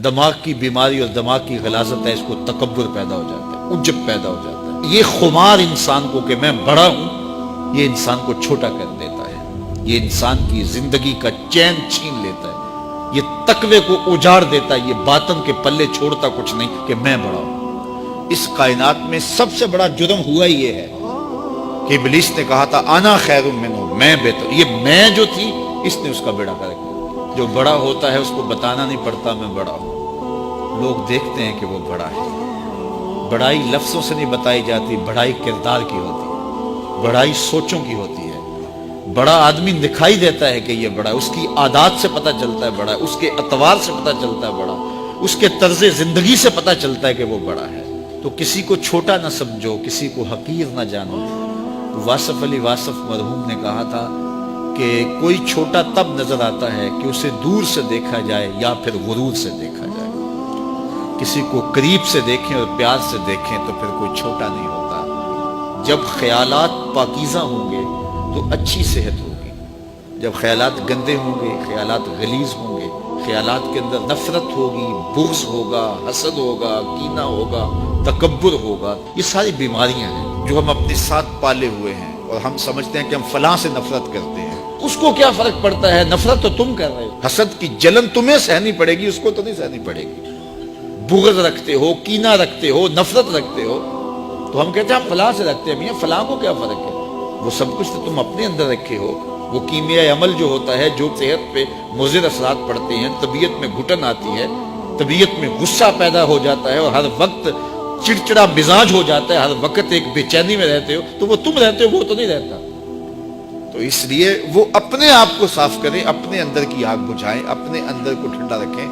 دماغ کی بیماری اور دماغ کی غلاظت ہے، اس کو تکبر پیدا ہو جاتا ہے، عجب پیدا ہو جاتا ہے۔ یہ خمار انسان کو کہ میں بڑا ہوں، یہ انسان کو چھوٹا کر دیتا ہے، یہ انسان کی زندگی کا چین چھین لیتا ہے، یہ تقوی کو اجاڑ دیتا ہے، یہ باطن کے پلے چھوڑتا کچھ نہیں کہ میں بڑا ہوں۔ اس کائنات میں سب سے بڑا جرم ہوا ہی یہ ہے کہ ابلیس نے کہا تھا انا خیر منہ، میں بہتر، یہ میں جو تھی اس نے اس کا بیڑا کر دیا۔ جو بڑا ہوتا ہے اس کو بتانا نہیں پڑتا میں بڑا ہوں، لوگ دیکھتے ہیں کہ وہ بڑا ہے۔ بڑائی لفظوں سے نہیں بتائی جاتی، بڑائی کردار کی ہوتی ہے، بڑائی سوچوں کی ہوتی ہے۔ بڑا آدمی دکھائی دیتا ہے کہ یہ بڑا ہے، اس کی عادات سے پتہ چلتا ہے بڑا ہے، اس کے اطوار سے پتہ چلتا ہے بڑا، اس کے طرز زندگی سے پتہ چلتا ہے کہ وہ بڑا ہے۔ تو کسی کو چھوٹا نہ سمجھو، کسی کو حقیر نہ جانو۔ واصف علی واصف مرحوم نے کہا تھا کہ کوئی چھوٹا تب نظر آتا ہے کہ اسے دور سے دیکھا جائے یا پھر غرور سے دیکھا جائے۔ کسی کو قریب سے دیکھیں اور پیار سے دیکھیں تو پھر کوئی چھوٹا نہیں ہوتا۔ جب خیالات پاکیزہ ہوں گے تو اچھی صحت ہوگی، جب خیالات گندے ہوں گے، خیالات غلیظ ہوں گے، خیالات کے اندر نفرت ہوگی، بغض ہوگا، حسد ہوگا، کینہ ہوگا، تکبر ہوگا، یہ ساری بیماریاں ہیں جو ہم اپنے ساتھ پالے ہوئے ہیں، اور ہم سمجھتے ہیں کہ ہم فلاں سے نفرت کرتے ہیں۔ اس کو کیا فرق پڑتا ہے؟ نفرت تو تم کر رہے ہو، حسد کی جلن تمہیں سہنی پڑے گی، اس کو تو نہیں سہنی پڑے گی۔ بغض رکھتے ہو، کینہ رکھتے ہو، نفرت رکھتے ہو، تو ہم کہتے ہیں ہم فلاں سے رکھتے ہیں، میاں فلاں کو کیا فرق ہے؟ وہ سب کچھ تو تم اپنے اندر رکھے ہو۔ وہ کیمیائی عمل جو ہوتا ہے، جو صحت پہ مضر اثرات پڑتے ہیں، طبیعت میں گھٹن آتی ہے، طبیعت میں غصہ پیدا ہو جاتا ہے، اور ہر وقت چڑچڑا مزاج ہو جاتا ہے، ہر وقت ایک بے چینی میں رہتے ہو، تو وہ تم رہتے ہو، وہ تو نہیں رہتا۔ تو اس لیے وہ اپنے آپ کو صاف کریں، اپنے اندر کی آگ بجھائیں، اپنے اندر کو ٹھنڈا رکھیں،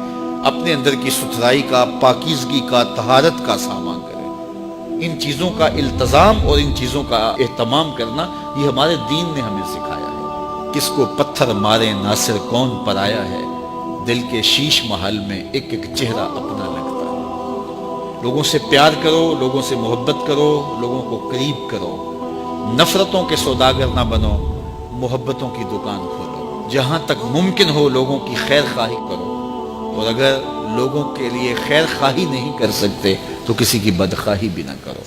اپنے اندر کی ستھرائی کا، پاکیزگی کا، طہارت کا سامان کریں۔ ان چیزوں کا التزام اور ان چیزوں کا اہتمام کرنا یہ ہمارے دین نے ہمیں سکھایا ہے۔ کس کو پتھر مارے ناصر کون پر آیا ہے، دل کے شیش محل میں ایک ایک چہرہ اپنا لگتا ہے۔ لوگوں سے پیار کرو، لوگوں سے محبت کرو، لوگوں کو قریب کرو، نفرتوں کے سوداگر نہ بنو، محبتوں کی دکان کھولو۔ جہاں تک ممکن ہو لوگوں کی خیر خواہی کرو، اور اگر لوگوں کے لیے خیر خواہی نہیں کر سکتے تو کسی کی بدخواہی بھی نہ کرو۔